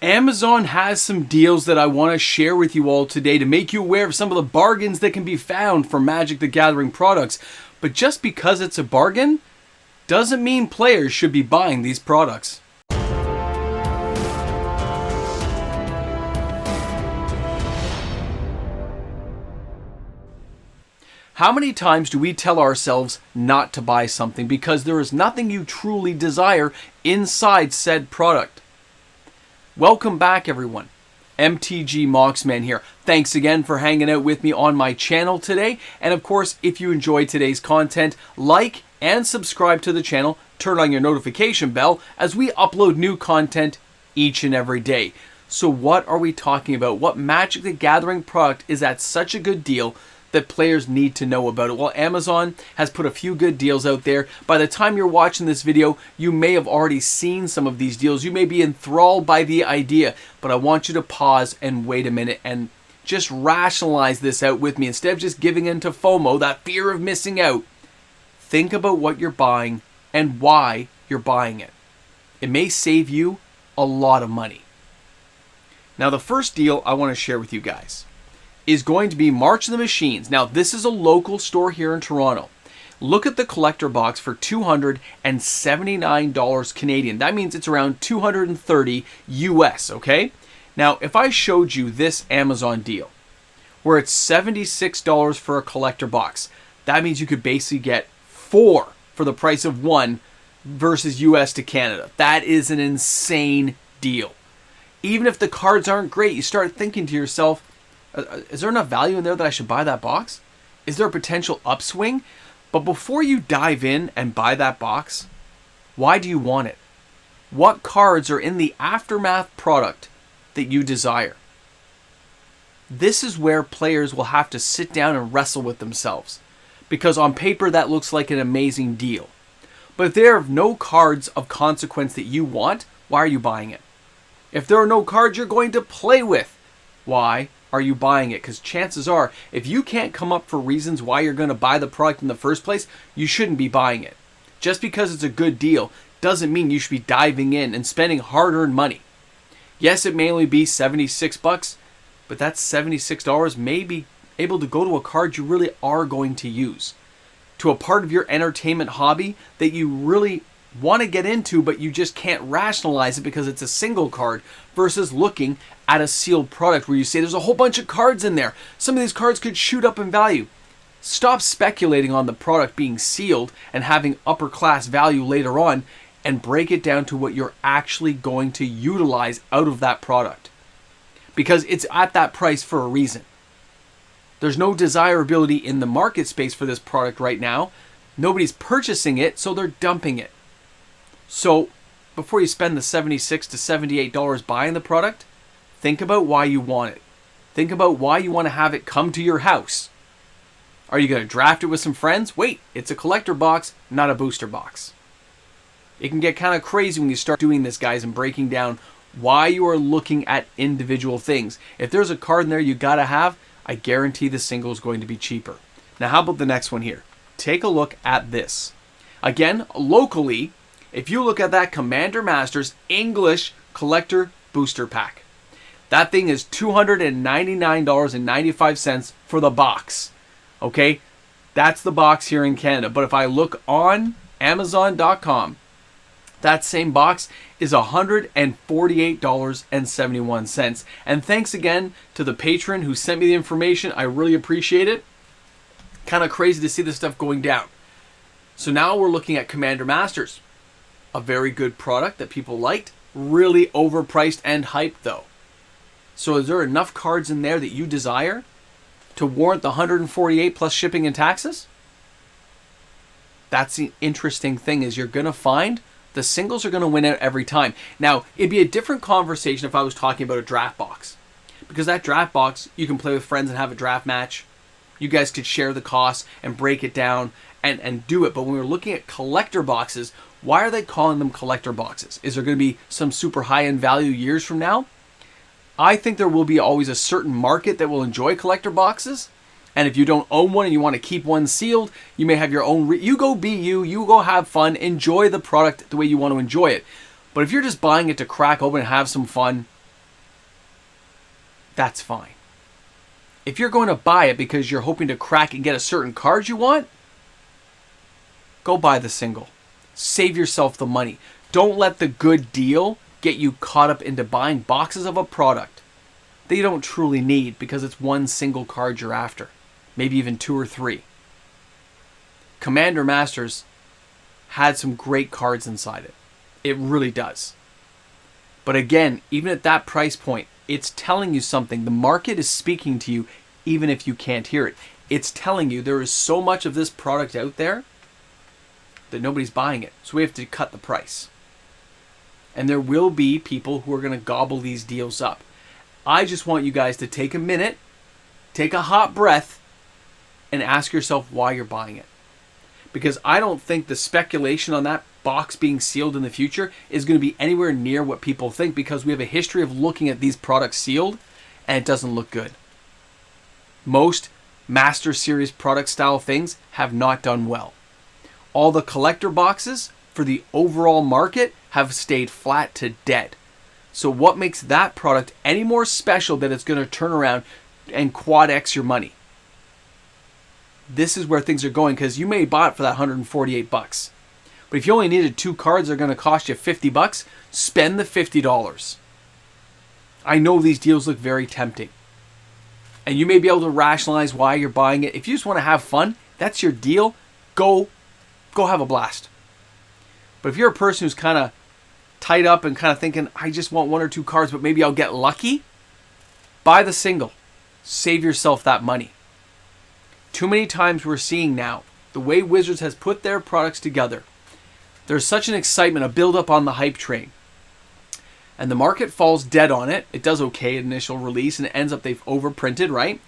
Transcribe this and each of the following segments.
Amazon has some deals that I want to share with you all today to make you aware of some of the bargains that can be found for Magic the Gathering products. But just because it's a bargain doesn't mean players should be buying these products. How many times do we tell ourselves not to buy something because there is nothing you truly desire inside said product? Welcome back, everyone. MTG Moxman here. Thanks again for hanging out with me on my channel today. And of course, if you enjoyed today's content, like and subscribe to the channel. Turn on your notification bell as we upload new content each and every day. So what are we talking about? What Magic the Gathering product is at such a good deal that players need to know about it? Well, Amazon has put a few good deals out there. By the time you're watching this video, you may have already seen some of these deals. You may be enthralled by the idea, but I want you to pause and wait a minute and just rationalize this out with me. Instead of just giving in to FOMO, that fear of missing out, think about what you're buying and why you're buying it. It may save you a lot of money. Now, the first deal I want to share with you guys is going to be March of the Machines. Now, this is a local store here in Toronto. Look at the collector box for $279 Canadian. That means it's around $230 US, okay? Now, if I showed you this Amazon deal, where it's $76 for a collector box, that means you could basically get 4 for the price of 1 versus US to Canada. That is an insane deal. Even if the cards aren't great, you start thinking to yourself, is there enough value in there that I should buy that box? Is there a potential upswing? But before you dive in and buy that box, why do you want it? What cards are in the aftermath product that you desire? This is where players will have to sit down and wrestle with themselves. Because on paper that looks like an amazing deal. But if there are no cards of consequence that you want, why are you buying it? If there are no cards you're going to play with, why are you buying it? Because chances are, if you can't come up for reasons why you're going to buy the product in the first place, you shouldn't be buying it. Just because it's a good deal doesn't mean you should be diving in and spending hard-earned money. Yes, it may only be $76, but that $76 may be able to go to a card you really are going to use, to a part of your entertainment hobby that you really want to get into, but you just can't rationalize it because it's a single card, versus looking at a sealed product where you say there's a whole bunch of cards in there. Some of these cards could shoot up in value. Stop speculating on the product being sealed and having upper class value later on, and break it down to what you're actually going to utilize out of that product. Because it's at that price for a reason. There's no desirability in the market space for this product right now. Nobody's purchasing it, so they're dumping it. So, before you spend the $76 to $78 buying the product, think about why you want it. Think about why you want to have it come to your house. Are you going to draft it with some friends? Wait, it's a collector box, not a booster box. It can get kind of crazy when you start doing this, guys, and breaking down why you are looking at individual things. If there's a card in there you got to have, I guarantee the single is going to be cheaper. Now, how about the next one here? Take a look at this. Again, locally, if you look at that Commander Masters English Collector Booster Pack, that thing is $299.95 for the box. Okay? That's the box here in Canada. But if I look on Amazon.com, that same box is $148.71. And thanks again to the patron who sent me the information. I really appreciate it. Kind of crazy to see this stuff going down. So now we're looking at Commander Masters. A very good product that people liked. Really overpriced and hyped though. So is there enough cards in there that you desire to warrant the $148 plus shipping and taxes? That's the interesting thing, is you're going to find the singles are going to win out every time. Now, it'd be a different conversation if I was talking about a draft box. Because that draft box, you can play with friends and have a draft match. You guys could share the costs and break it down and do it. But when we're looking at collector boxes, why are they calling them collector boxes? Is there going to be some super high-end value years from now? I think there will be always a certain market that will enjoy collector boxes. And if you don't own one and you want to keep one sealed, you may have your own. You go be you. You go have fun. Enjoy the product the way you want to enjoy it. But if you're just buying it to crack open and have some fun, that's fine. If you're going to buy it because you're hoping to crack and get a certain card you want, go buy the single. Save yourself the money. Don't let the good deal get you caught up into buying boxes of a product that you don't truly need because it's one single card you're after. Maybe even 2 or 3. Commander Masters had some great cards inside it. It really does. But again, even at that price point, it's telling you something. The market is speaking to you even if you can't hear it. It's telling you there is so much of this product out there that nobody's buying it. So we have to cut the price. And there will be people who are going to gobble these deals up. I just want you guys to take a minute, take a hot breath, and ask yourself why you're buying it. Because I don't think the speculation on that box being sealed in the future is going to be anywhere near what people think, because we have a history of looking at these products sealed and it doesn't look good. Most Master Series product style things have not done well. All the collector boxes for the overall market have stayed flat to dead. So what makes that product any more special that it's going to turn around and quad X your money? This is where things are going, because you may buy it for that $148. But if you only needed 2 cards that are going to cost you $50, spend the $50. I know these deals look very tempting. And you may be able to rationalize why you're buying it. If you just want to have fun, that's your deal. Go have a blast. But if you're a person who's kind of tied up and kind of thinking, I just want 1 or 2 cards, but maybe I'll get lucky, buy the single. Save yourself that money. Too many times we're seeing now, the way Wizards has put their products together, there's such an excitement, a build-up on the hype train. And the market falls dead on it. It does okay at initial release, and it ends up they've overprinted, right?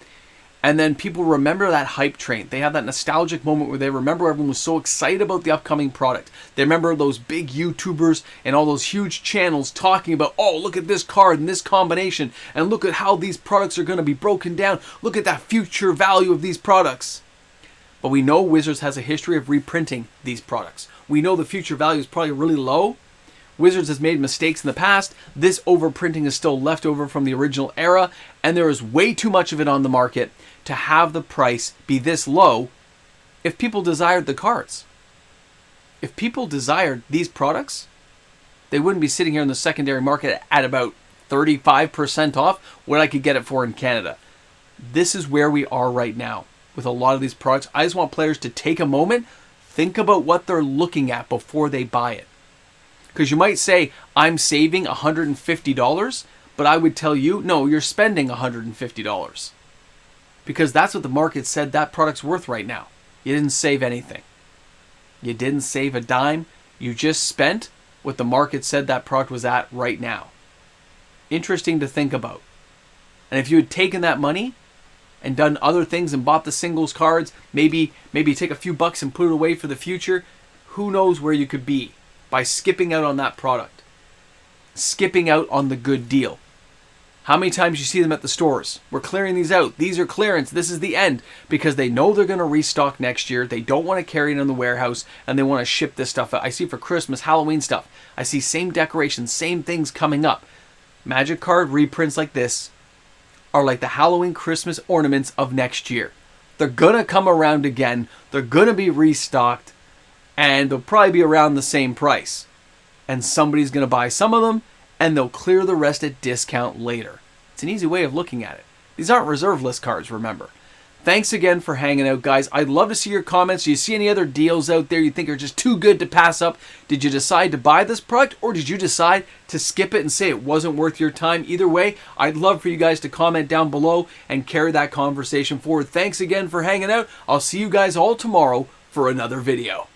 And then people remember that hype train. They have that nostalgic moment where they remember everyone was so excited about the upcoming product. They remember those big YouTubers and all those huge channels talking about, oh, look at this card and this combination, and look at how these products are going to be broken down. Look at that future value of these products. But we know Wizards has a history of reprinting these products. We know the future value is probably really low. Wizards has made mistakes in the past. This overprinting is still left over from the original era, and there is way too much of it on the market to have the price be this low if people desired the cards. If people desired these products, they wouldn't be sitting here in the secondary market at about 35% off what I could get it for in Canada. This is where we are right now with a lot of these products. I just want players to take a moment, think about what they're looking at before they buy it. Because you might say, I'm saving $150, but I would tell you, no, you're spending $150. Because that's what the market said that product's worth right now. You didn't save anything. You didn't save a dime. You just spent what the market said that product was at right now. Interesting to think about. And if you had taken that money and done other things and bought the singles cards, maybe take a few bucks and put it away for the future, who knows where you could be by skipping out on that product. Skipping out on the good deal. How many times you see them at the stores? We're clearing these out. These are clearance. This is the end. Because they know they're going to restock next year. They don't want to carry it in the warehouse, and they want to ship this stuff out. I see for Christmas, Halloween stuff. I see same decorations, same things coming up. Magic card reprints like this are like the Halloween Christmas ornaments of next year. They're going to come around again. They're going to be restocked, and they'll probably be around the same price. And somebody's going to buy some of them, and they'll clear the rest at discount later. It's an easy way of looking at it. These aren't reserve list cards, remember. Thanks again for hanging out, guys. I'd love to see your comments. Do you see any other deals out there you think are just too good to pass up? Did you decide to buy this product, or did you decide to skip it and say it wasn't worth your time? Either way, I'd love for you guys to comment down below and carry that conversation forward. Thanks again for hanging out. I'll see you guys all tomorrow for another video.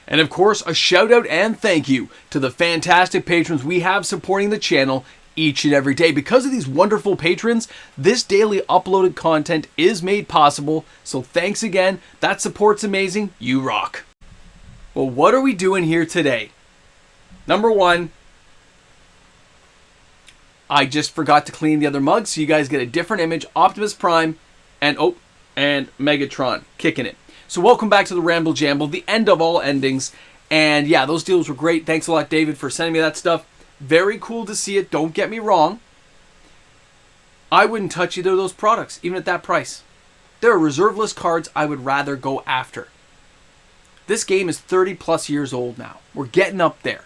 And of course, a shout out and thank you to the fantastic patrons we have supporting the channel each and every day. Because of these wonderful patrons, this daily uploaded content is made possible. So thanks again. That support's amazing. You rock. Well, what are we doing here today? Number one, I just forgot to clean the other mug, so you guys get a different image. Optimus Prime and Megatron kicking it. So welcome back to the Ramble Jamble, the end of all endings. And yeah, those deals were great. Thanks a lot, David, for sending me that stuff. Very cool to see it. Don't get me wrong. I wouldn't touch either of those products, even at that price. There are reserve list cards I would rather go after. This game is 30 plus years old now. We're getting up there.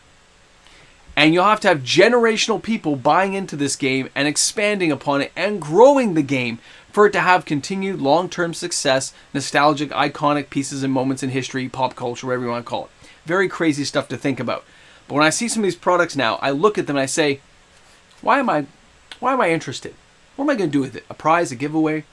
And you'll have to have generational people buying into this game and expanding upon it and growing the game for it to have continued long-term success, nostalgic, iconic pieces and moments in history, pop culture, whatever you want to call it. Very crazy stuff to think about. But when I see some of these products now, I look at them and I say, why am I interested? What am I going to do with it? A prize, a giveaway?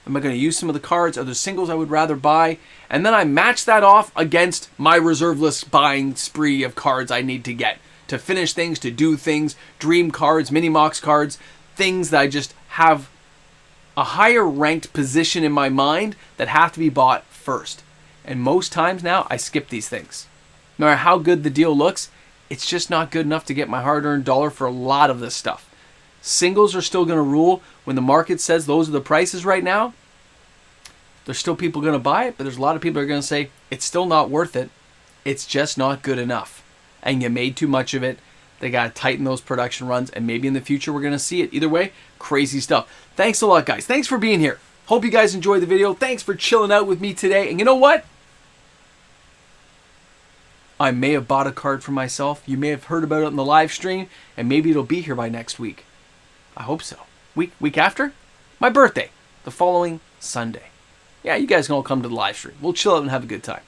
Am I going to use some of the cards? Are there singles I would rather buy? And then I match that off against my reserve list buying spree of cards I need to get. To finish things, to do things, dream cards, mini-mox cards, things that I just have a higher ranked position in my mind that have to be bought first. And most times now, I skip these things. No matter how good the deal looks, it's just not good enough to get my hard-earned dollar for a lot of this stuff. Singles are still going to rule. When the market says those are the prices right now, there's still people going to buy it, but there's a lot of people that are going to say, it's still not worth it. It's just not good enough. And you made too much of it. They got to tighten those production runs, and maybe in the future we're going to see it. Either way, crazy stuff. Thanks a lot, guys. Thanks for being here. Hope you guys enjoyed the video. Thanks for chilling out with me today. And you know what? I may have bought a card for myself. You may have heard about it in the live stream, and maybe it'll be here by next week. I hope so. Week after? My birthday. The following Sunday. Yeah, you guys can all come to the live stream. We'll chill out and have a good time.